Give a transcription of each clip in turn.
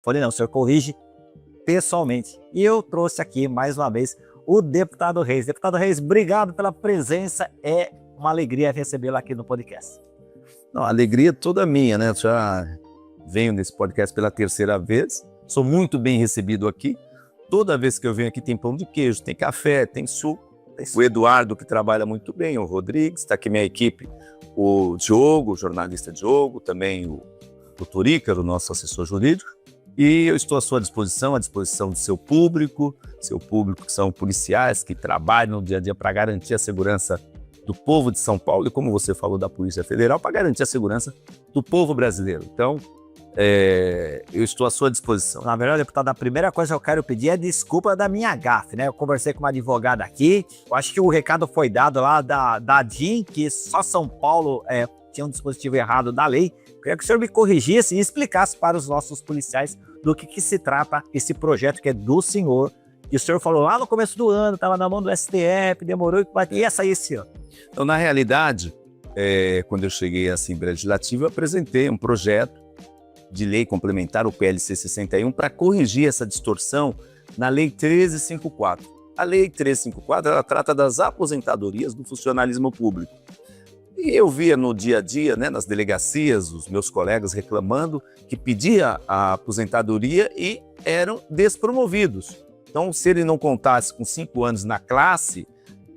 Falei, não, o senhor corrige pessoalmente. E eu trouxe aqui, mais uma vez, o deputado Reis. Deputado Reis, obrigado pela presença. É uma alegria recebê-lo aqui no podcast. Não, a alegria é toda minha, né? Eu já venho nesse podcast pela terceira vez. Sou muito bem recebido aqui. Toda vez que eu venho aqui tem pão de queijo, tem café, tem suco. O Eduardo, que trabalha muito bem, o Rodrigues, está aqui minha equipe, o Diogo, o jornalista Diogo, também o Turícaro, o nosso assessor jurídico. E eu estou à sua disposição, à disposição do seu público que são policiais, que trabalham no dia a dia para garantir a segurança do povo de São Paulo e, como você falou, da Polícia Federal, para garantir a segurança do povo brasileiro. Então, eu estou à sua disposição. Na verdade, deputado, a primeira coisa que eu quero pedir é desculpa da minha gafe, né? Eu conversei com uma advogada aqui, eu acho que o recado foi dado lá da DIN, que só São Paulo tinha um dispositivo errado da lei. Eu queria que o senhor me corrigisse e explicasse para os nossos policiais do que se trata esse projeto que é do senhor. E o senhor falou lá no começo do ano, estava na mão do STF, demorou e ia sair esse ano. Então, na realidade, quando eu cheguei à Assembleia Legislativa, eu apresentei um projeto de lei complementar, o PLC 61, para corrigir essa distorção na Lei 1354. A Lei 1354, ela trata das aposentadorias do funcionalismo público. E eu via no dia a dia, né, nas delegacias, os meus colegas reclamando que pedia a aposentadoria e eram despromovidos. Então, se ele não contasse com 5 anos na classe,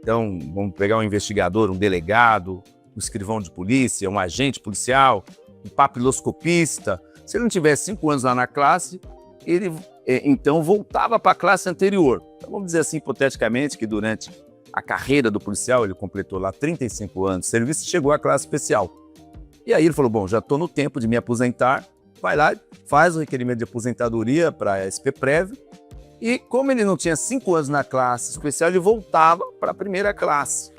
então vamos pegar um investigador, um delegado, um escrivão de polícia, um agente policial, um papiloscopista, se ele não tivesse 5 anos lá na classe, ele então voltava para a classe anterior. Então, vamos dizer assim, hipoteticamente, que durante a carreira do policial, ele completou lá 35 anos de serviço e chegou à classe especial. E aí ele falou, bom, já estou no tempo de me aposentar, vai lá, faz o requerimento de aposentadoria para a SP-Prev, e como ele não tinha 5 anos na classe especial, ele voltava para a primeira classe.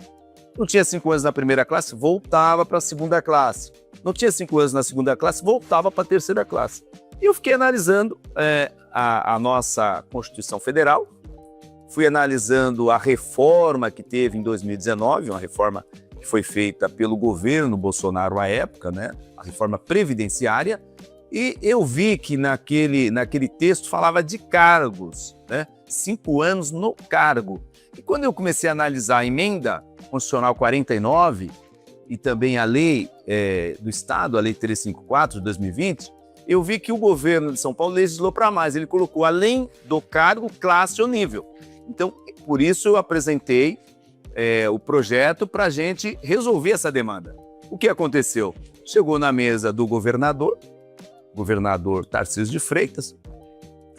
Não tinha 5 anos na primeira classe, voltava para a segunda classe. Não tinha 5 anos na segunda classe, voltava para a terceira classe. E eu fiquei analisando a nossa Constituição Federal, fui analisando a reforma que teve em 2019, uma reforma que foi feita pelo governo Bolsonaro à época, né? A reforma previdenciária, e eu vi que naquele texto falava de cargos, né? 5 anos no cargo. E quando eu comecei a analisar a emenda constitucional 49 e também a lei do Estado, a lei 354 de 2020, eu vi que o governo de São Paulo legislou para mais. Ele colocou, além do cargo, classe ou nível. Então, por isso eu apresentei o projeto para a gente resolver essa demanda. O que aconteceu? Chegou na mesa do governador Tarcísio de Freitas,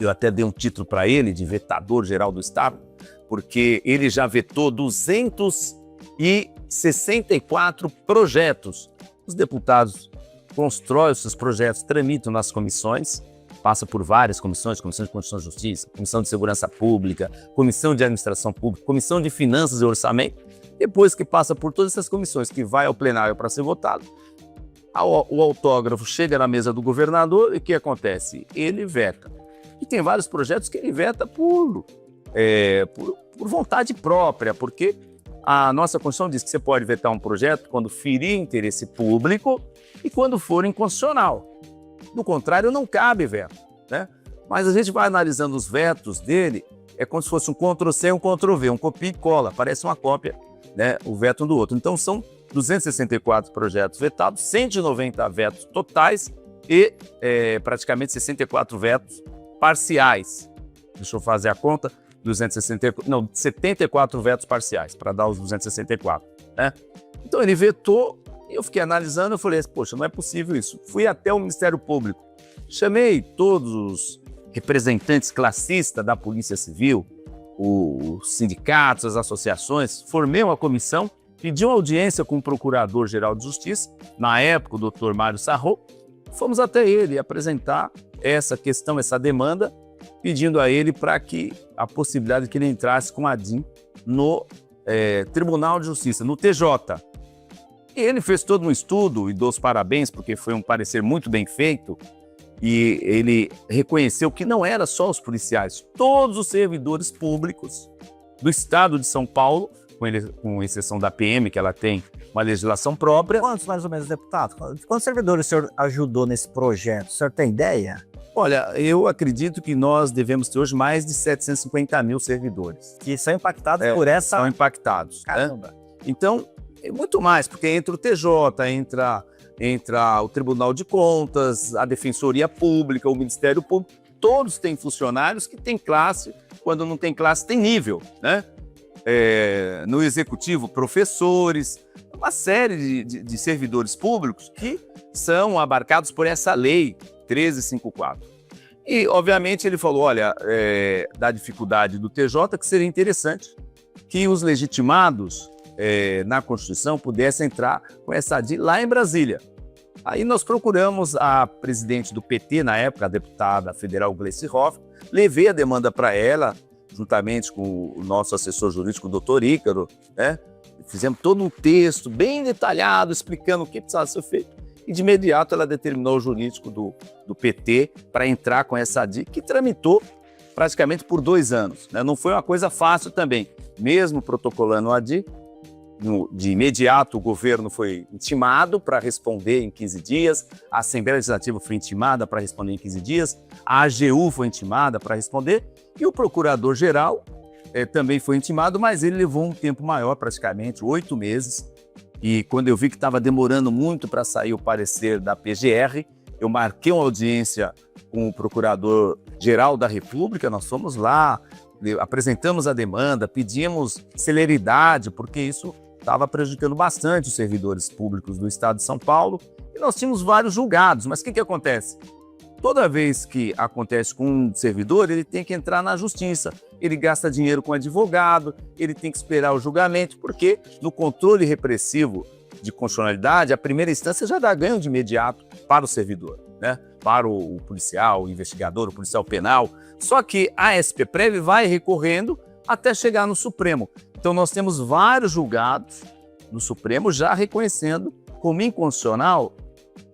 eu até dei um título para ele de vetador geral do Estado, porque ele já vetou 264 projetos. Os deputados constroem esses projetos, tramitam nas comissões, passa por várias comissões, Comissão de Constituição e Justiça, Comissão de Segurança Pública, Comissão de Administração Pública, Comissão de Finanças e Orçamento. Depois que passa por todas essas comissões, que vai ao plenário para ser votado, o autógrafo chega na mesa do governador e o que acontece? Ele veta. E tem vários projetos que ele veta por vontade própria, porque a nossa Constituição diz que você pode vetar um projeto quando ferir interesse público e quando for inconstitucional. Do contrário, não cabe veto, né? Mas a gente vai analisando os vetos dele, é como se fosse um Ctrl-C e um Ctrl-V, um copia e cola, parece uma cópia, né, o veto um do outro. Então são 264 projetos vetados, 190 vetos totais e praticamente 64 vetos parciais. Deixa eu fazer a conta, 74 vetos parciais, para dar os 264, né? Então ele vetou, eu fiquei analisando, eu falei, poxa, não é possível isso. Fui até o Ministério Público, chamei todos os representantes classistas da Polícia Civil, os sindicatos, as associações, formei uma comissão, pedi uma audiência com o Procurador-Geral de Justiça, na época o doutor Mário Sarro, fomos até ele apresentar essa questão, essa demanda, pedindo a ele para que a possibilidade de que ele entrasse com a DIN no Tribunal de Justiça, no TJ. E ele fez todo um estudo, e dou os parabéns, porque foi um parecer muito bem feito, e ele reconheceu que não era só os policiais, todos os servidores públicos do Estado de São Paulo, com exceção da PM, que ela tem uma legislação própria. Quantos, mais ou menos, deputado? Quantos servidores o senhor ajudou nesse projeto? O senhor tem ideia? Olha, eu acredito que nós devemos ter hoje mais de 750 mil servidores. Que são impactados por essa... São impactados. Caramba. Né? Então, é muito mais, porque entra o TJ, entra o Tribunal de Contas, a Defensoria Pública, o Ministério Público, todos têm funcionários que têm classe, quando não tem classe tem nível, né? No Executivo, professores, uma série de servidores públicos que são abarcados por essa lei 1354. E, obviamente, ele falou, olha, da dificuldade do TJ, que seria interessante que os legitimados na Constituição pudessem entrar com essa ADI lá em Brasília. Aí nós procuramos a presidente do PT, na época, a deputada federal Gleice Hoffmann, levei a demanda para ela, juntamente com o nosso assessor jurídico, o doutor Ícaro, né? Fizemos todo um texto bem detalhado, explicando o que precisava ser feito. E de imediato ela determinou o jurídico do PT para entrar com essa ADI, que tramitou praticamente por 2 anos. Né? Não foi uma coisa fácil também. Mesmo protocolando o ADI, de imediato o governo foi intimado para responder em 15 dias, a Assembleia Legislativa foi intimada para responder em 15 dias, a AGU foi intimada para responder e o Procurador-Geral também foi intimado, mas ele levou um tempo maior, praticamente 8 meses. E quando eu vi que estava demorando muito para sair o parecer da PGR, eu marquei uma audiência com o Procurador-Geral da República, nós fomos lá, apresentamos a demanda, pedimos celeridade, porque isso estava prejudicando bastante os servidores públicos do Estado de São Paulo, e nós tínhamos vários julgados. Mas o que acontece? Toda vez que acontece com um servidor, ele tem que entrar na justiça, ele gasta dinheiro com advogado, ele tem que esperar o julgamento, porque no controle repressivo de constitucionalidade, a primeira instância já dá ganho de imediato para o servidor, né? Para o policial, o investigador, o policial penal. Só que a SPPrev vai recorrendo até chegar no Supremo. Então nós temos vários julgados no Supremo já reconhecendo como inconstitucional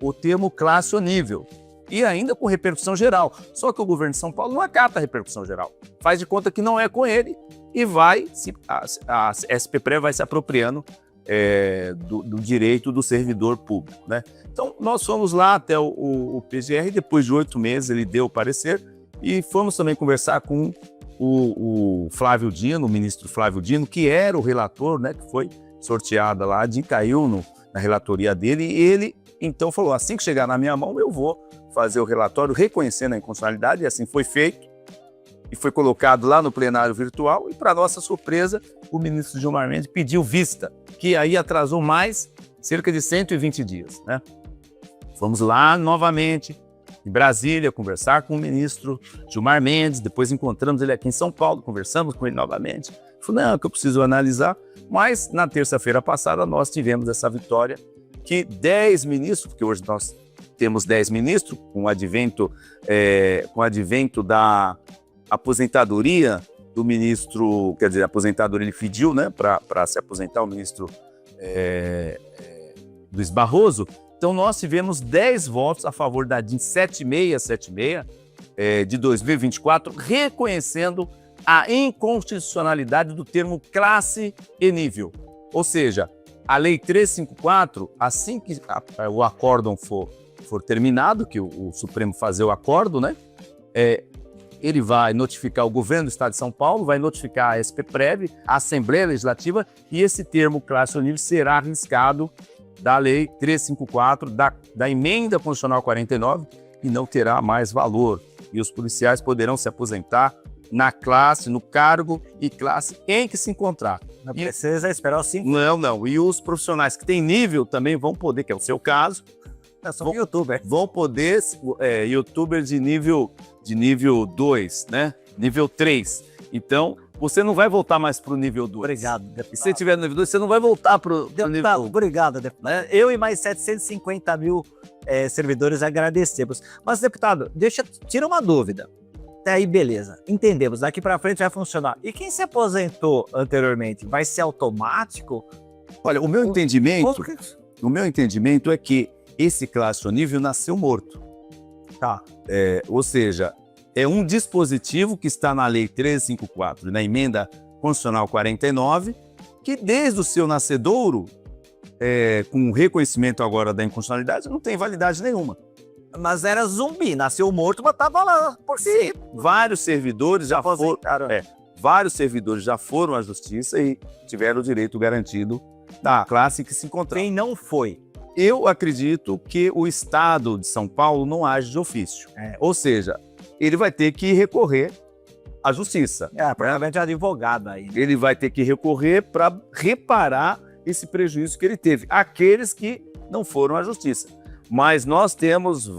o termo classe ou nível. E ainda com repercussão geral. Só que o governo de São Paulo não acata a repercussão geral. Faz de conta que não é com ele e a SPPrev vai se apropriando do direito do servidor público, né? Então, nós fomos lá até o PGR, depois de 8 meses ele deu o parecer e fomos também conversar com o Flávio Dino, o ministro Flávio Dino, que era o relator, né, que foi sorteada lá, caiu na relatoria dele e ele então falou, assim que chegar na minha mão eu vou fazer o relatório reconhecendo a inconstitucionalidade, e assim foi feito e foi colocado lá no plenário virtual e, para nossa surpresa, o ministro Gilmar Mendes pediu vista, que aí atrasou mais cerca de 120 dias, né? Fomos lá novamente em Brasília conversar com o ministro Gilmar Mendes, depois encontramos ele aqui em São Paulo, conversamos com ele novamente. Ele falou, não, que eu preciso analisar, mas na terça-feira passada nós tivemos essa vitória que 10 ministros, porque hoje nós temos 10 ministros, com o advento da aposentadoria do ministro, quer dizer, a aposentadoria ele pediu, né, para se aposentar o ministro Luiz Barroso. Então nós tivemos 10 votos a favor da DIN 7676 de 2024, reconhecendo a inconstitucionalidade do termo classe e nível. Ou seja, a Lei 354, assim que o acórdão for terminado, que o Supremo fazer o acordo, né? Ele vai notificar o governo do Estado de São Paulo, vai notificar a SPPrev, a Assembleia Legislativa, e esse termo classe ou nível será arriscado da Lei 354, da Emenda Constitucional 49, e não terá mais valor. E os policiais poderão se aposentar na classe, no cargo e classe em que se encontrar. Não precisa esperar os 5 anos. Não. E os profissionais que têm nível também vão poder, que é o seu caso, são youtubers. Vão poder, youtubers de nível 2, né? Nível 3. Então, você não vai voltar mais para o nível 2. Obrigado, deputado. Se você tiver no nível 2, você não vai voltar para o nível 2. Obrigado, deputado. Eu e mais 750 mil servidores agradecemos. Mas, deputado, tira uma dúvida. Até aí, beleza. Entendemos. Daqui para frente vai funcionar. E quem se aposentou anteriormente, vai ser automático? Olha, o meu entendimento é que esse classe ou nível nasceu morto. Tá. Ou seja, é um dispositivo que está na Lei 1354, na Emenda Constitucional 49, que desde o seu nascedouro, com o reconhecimento agora da inconstitucionalidade, não tem validade nenhuma. Mas era zumbi, nasceu morto, mas tava lá por si. Vários servidores já foram, Aposentaram. vários servidores já foram à justiça e tiveram o direito garantido da classe que se encontrava. Quem não foi? Eu acredito que o Estado de São Paulo não age de ofício. Ou seja, ele vai ter que recorrer à justiça. Provavelmente advogado aí. Né? Ele vai ter que recorrer para reparar esse prejuízo que ele teve. Aqueles que não foram à justiça. Mas nós temos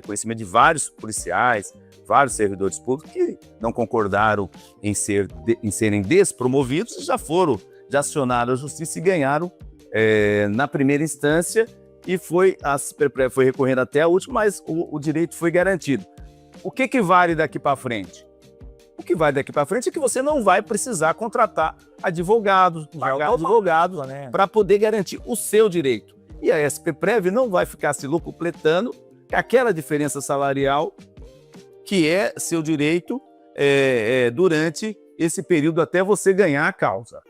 conhecimento de vários policiais, vários servidores públicos que não concordaram em serem despromovidos e já acionaram a justiça e ganharam na primeira instância e a Superprev foi recorrendo até a última, mas o direito foi garantido. O que vale daqui para frente? O que vai daqui para frente é que você não vai precisar contratar advogados, pagar advogados, né, para poder garantir o seu direito. E a SPPrev não vai ficar se locupletando aquela diferença salarial que é seu direito durante esse período até você ganhar a causa.